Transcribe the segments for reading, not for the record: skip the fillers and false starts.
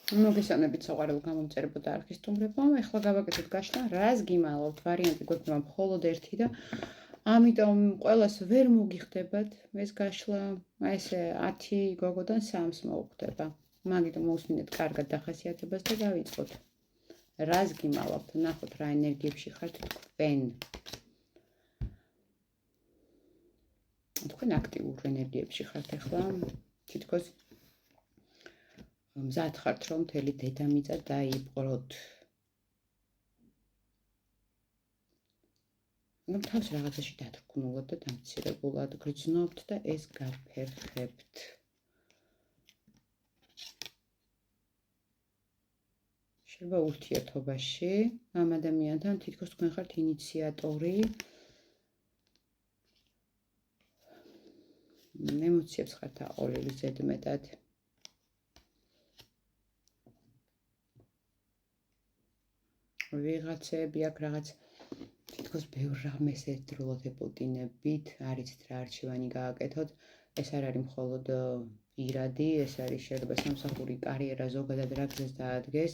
მოგესალმებით საყვარელ გამომწერებო და არქის სტუმრებო. ეხლა გავაკეთოთ გაშლა, რას გიმალავთ, ვარიანტი გვექნება მხოლოდ ერთი და ამიტომ ყველას ვერ მოგიხდებათ ეს გაშლა, ესე 10 გოგოდან 3-ს მოუხდება. მაგიტომ უსმინეთ კარგად დახასიათებას და დავიწყოთ. რას გიმალავთ, ნახოთ რა ენერგიებში ხართ თქვენ. თქვენ აქტიურ ენერგიებში ხართ ახლა, თითქოს მზად ხართ რომ მთელი დედამიწა დაიპყროთ. თავს რაღაცაში დათრგუნულად და დამცირებულად გრძნობთ და ეს გაფერხებთ. შეიძლება ურთიერთობაში ამ ადამიანთან თითქოს თქვენ ხართ ინიციატორი. ემოციებს ხართ აყოლილი ზედმეტად. ვიღაცები აქ რაღაც თითქოს ბევრ რამეს ერთდროულად ებუტინებით, არიცით რა არჩევანი გააკეთოთ. ეს არ არის მხოლოდ პირადი, ეს არის შეიძლება სამსახური, კარიერა, ზოგადად რა გზას დაადგეს.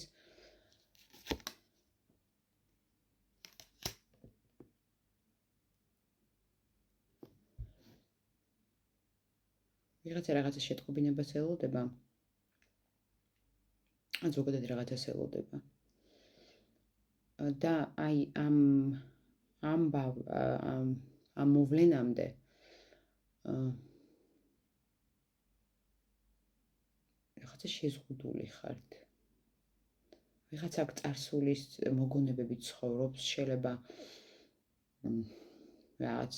ვიღაცა რაღაცა შეტყობინებას ელოდება. ან ზოგადად რაღაცას ელოდება. და აი ამ მოვლენამდე რაღაცა შეზღუდული ხართ. ვიღაცა აქ წარსულის მოგონებებით ცხოვრობს, შეიძლება რაღაც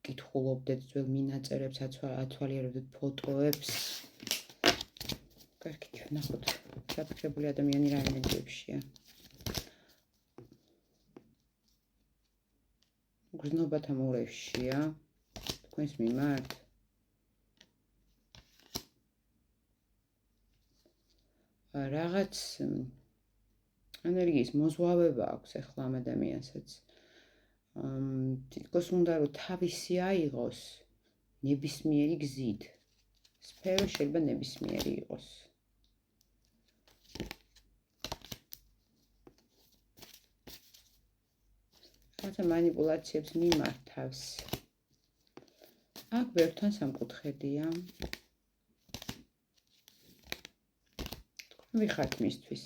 კითხულობდეთ ძველ მინაწერებს, ათვალიერებდეთ ფოტოებს. კარგი, ნახოთ. საფიქრებული ადამიანი რა ენერგიებშია. გრძნობათა მორევშია. თქვენს მიმართ. რაღაც ენერგიის მოზვავება აქვს ახლა ამ ადამიანსაც. თითქოს უნდა რომ თავისი აიღოს ნებისმიერი გზით. სფერო შეიძლება ნებისმიერი იყოს. რათა მანიპულაციებს მიმართავს. აქ ბევრთან სამკუთხედია. თქვენ ვიხართ მისთვის.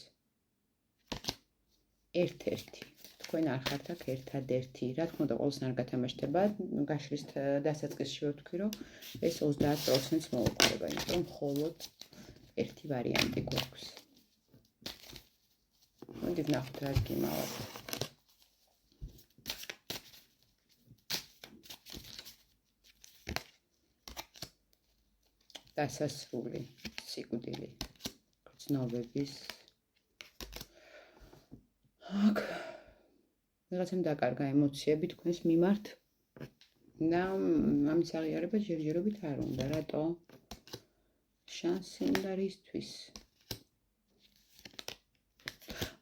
ერთ-ერთი. თქვენ არ ხართ აქ ერთადერთი. რა თქმა უნდა, ყოველს არ გათამაშდება. გაშლის დასაწყისში ვთქვი, რომ ეს 30%-ს მოუყარება, იმიტომ რომ მხოლოდ ერთი ვარიანტი გვაქვს. მოდით ნახოთ, რას გიმალავთ. დასასრული, სიკვდილი, გრძნობების. აქ ვიღაცამ დაკარგა ემოციები თქვენს მიმართ და ამის აღიარება ჯერჯერობით არ უნდა. რატო? შანსი უნდა რისთვის?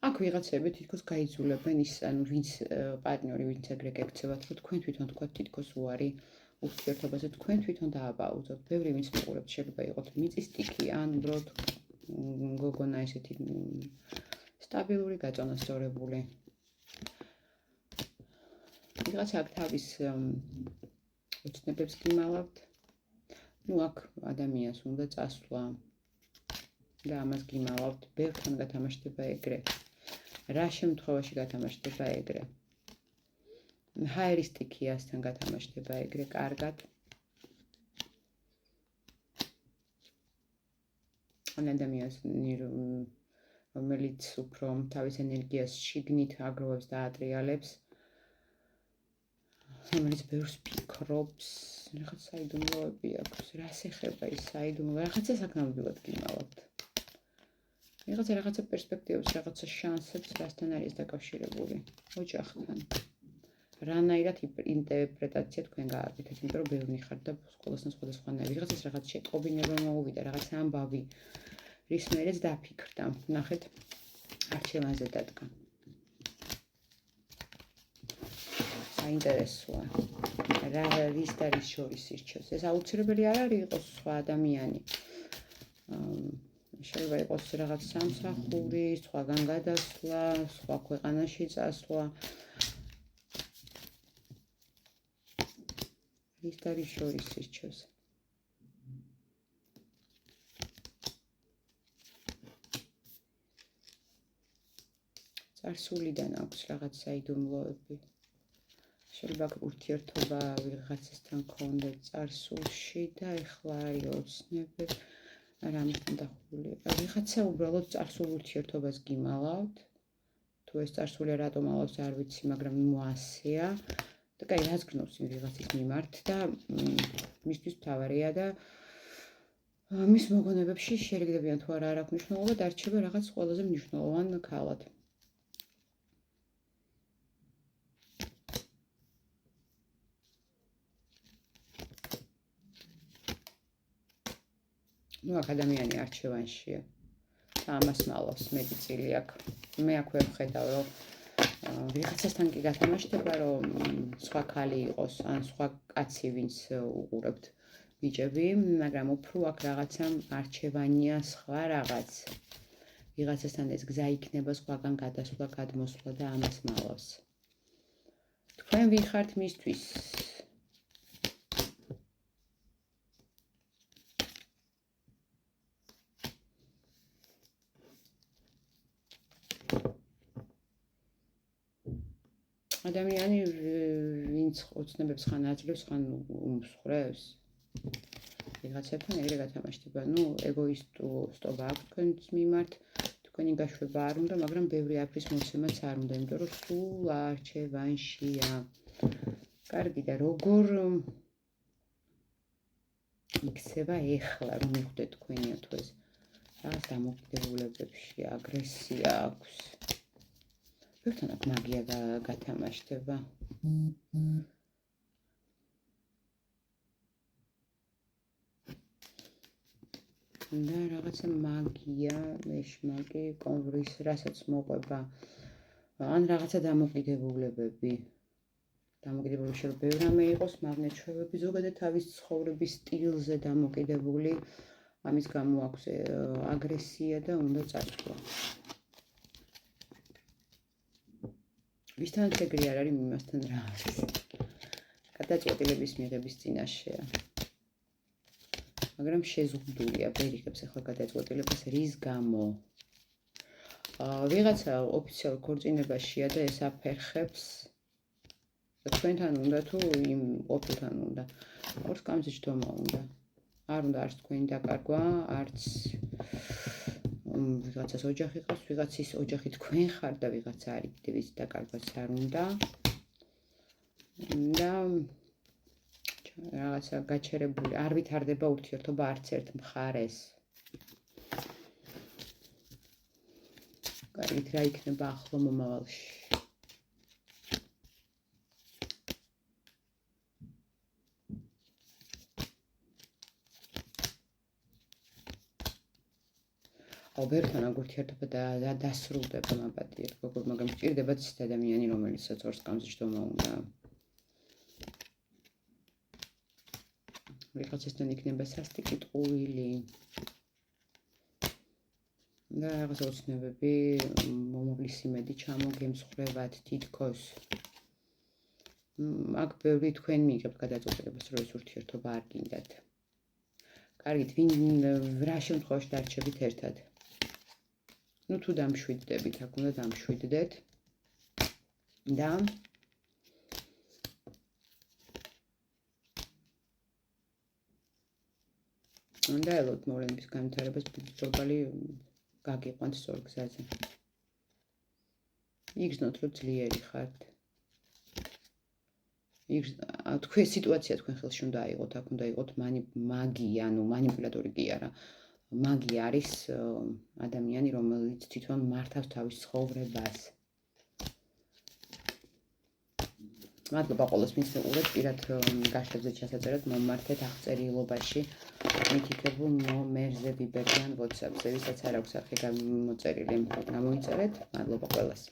აქ ვიღაცები თითქოს გაიძულებენ ის, ანუ ვინც პარტნიორი, ვინც ეგრე გეკცევათ, რომ თქვენ თვითონ თქვა თითქოს უარი ურთიერთობაზე, თქვენ თვითონ დააბაუძოთ. ბევრი ვინც მიყურებთ, შეიძლება იყოთ მიწის ტიკი, ან უბრალოდ გოგონა ესეთი სტაბილური, გაწონასწორებული. ვიღაცა აქ თავის ოცნებებს გიმალავთ. აქ ადამიანს უნდა წასვლა და ამას გიმალავთ. ბევრთან გათამაშდება ეგრე. რა შემთხვევაში გათამაშდება ეგრე? ჰაერისტიკიასთან გათამაშდება ეგრე კარგად. ან ადამიანს რომელიც უფრო თავის ენერგიას შიგნით აგროვებს და ატრიალებს. რომელიც ბევრს ფიქრობს, რაღაც საიდუმლოები აქვს. რას ეხება ის საიდუმლო? რაღაცა საკმაოდ გიმალავთ. რაღაცა პერსპექტივებს, რაღაცა შანსებს, რასთან არის დაკავშირებული? ოჯახთან. რანაირად ინტერპრეტაცია თქვენ გააკეთეთ, იმიტომ რომ ბევრი ხართ და ყველასთან სხვადასხვანაირი. ვიღაცას რაღაც შეტყობინება მოუვიდა, რაღაც ამბავი, რის მერეც დაფიქრდა. ნახეთ, არჩევანზე დადგა. საინტერესოა. რა რის და რის შორის ირჩევს? ეს აუცილებელი არ არის იყოს სხვა ადამიანი. შეიძლება იყოს რაღაც სამსახური, სხვაგან გადასვლა, სხვა ქვეყანაში წასვლა. ის არის შორის ირჩევს. წარსულიდან აქვს რაღაც საიდუმლოები. შეიძლება ურთიერთობა ვიღაცასთან გქონდეთ წარსულში და ეხლა არის ოცნებები. რამისთან დახურული. ვიღაცა უბრალოდ წარსულ ურთიერთობას გიმალავთ. თუ ეს წარსული რატომ ალავს არ ვიცი, მაგრამ მოასეა. და კაი, რაც გნობს იმ ვიღაცის მიმართ და მისთვის მთავარია და მის მოგონებებში შერიგდებიან თუ არა არ აქვს მნიშვნელობა, დარჩება რაღაც ყველაზე მნიშვნელოვან ქალად. აქ ადამიანი არჩევანშია. ამას მალავს მეტი წილი აქვს. მე აქვე ვხედავ, რომ ვიღაცასთან კი გათამაშდება, რომ სხვა ქალი იყოს, ან სხვა კაცი, ვინც უყურებთ ბიჭები, მაგრამ უფრო აქ რაღაცა არჩევანია სხვა რაღაც. ვიღაცასთან ეს გზა იქნება სხვაგან გადასვლა, გადმოსვლა და ამას მალავს. თქვენ ვიხართ მისთვის ადამიანი ვინც ოცნებებს ხან აძლევს, ხან უმსხვრევს. ვიღაცებთან ეგრე გათამაშდება. ეგოისტობა აქვს თქვენს მიმართ, თქვენი გაშვება არ უნდა, მაგრამ ბევრი აფრის მოცემაც არ უნდა, იმიტომ რომ სულ არჩევანშია. კარგი და როგორ იქცევა ეხლა, რომ მიხვდეთ თქვენია თუ ეს რაღაც დამოკიდებულებებში აგრესია აქვს. ვერთან აქ მაგია გათამაშდება. და რაღაცა მაგია, მეშმაკი, კონვრის, რასაც მოყვება. ან რაღაცა დამოკიდებულებები. დამოკიდებულებში რომ ბევრ რამე იყოს, მაგნეჩვევები, ზოგადად თავის ცხოვრების სტილზე დამოკიდებული. ამის გამო აქვს აგრესია და უნდა წასვლა. ვისთანაც ეგრე არ არის, იმასთან რა არის. გადაწყვეტილების მიღების წინაშეა. მაგრამ შეზღუდულია, ვერ იღებს ახლა გადაწყვეტილებას რის გამო. ვიღაცა ოფიციალურ ქორწინებაშია და ეს აფერხებს. თქვენთან უნდა თუ იმ ყოფილთან უნდა. ორს გამზიჯდომა უნდა. არ უნდა არც თქვენი დაკარგვა, არც ვიღაცას ოჯახი ყავს, ვიღაცის ოჯახი თქვენ ხარ და ვიღაცა არის კიდევ ის დაკარგვაც არ უნდა. და რაღაცა გაჩერებული, არ ვითარდება ურთიერთობა არც ერთ მხარეს. კარგით, რა იქნება ახლო მომავალში? ვერთან აქ ურთიერთობა და დასრულდება მაბადია, მაგრამ ჭირდებათ ის ადამიანი, რომელიცაც ორს გამზიჯდომა უნდა. ვიღაცასთან იქნება სასტიკი ტყუილი. და რაღაც ოცნებები, მომავლის იმედი ჩამოგემსხვრევათ თითქოს. აქ ბევრი თქვენ მიიღებთ გადაწყვეტილებას, რომ ეს ურთიერთობა არ გინდათ. კარგით, რა შემთხვევაში დარჩებით ერთად? თუ დამშვიდდებით, აქ უნდა დამშვიდდეთ. და უნდა ელოთ მოვლენების განვითარებას ბრძოლი გაგიყვანთ სწორ გზაზე. იგრძნოთ, რომ ძლიერი ხართ. თქვენ სიტუაცია თქვენ ხელში უნდა აიღოთ, აქ უნდა იყოთ მაგი, ანუ მანიპულატორი კი არა. მაგი არის ადამიანი, რომელიც თვითონ მართავს თავის ცხოვრებას. მადლობა ყველას, ვინც მეყურეთ, პირად გაშლებზე ჩასაწერად მომმართეთ აღწერილობაში მითითებულ ნომერზე ვიბერიდან WhatsApp-ზე, ვისაც არ აქვს არხი გამოწერილი, გამოიწერეთ. მადლობა ყველას.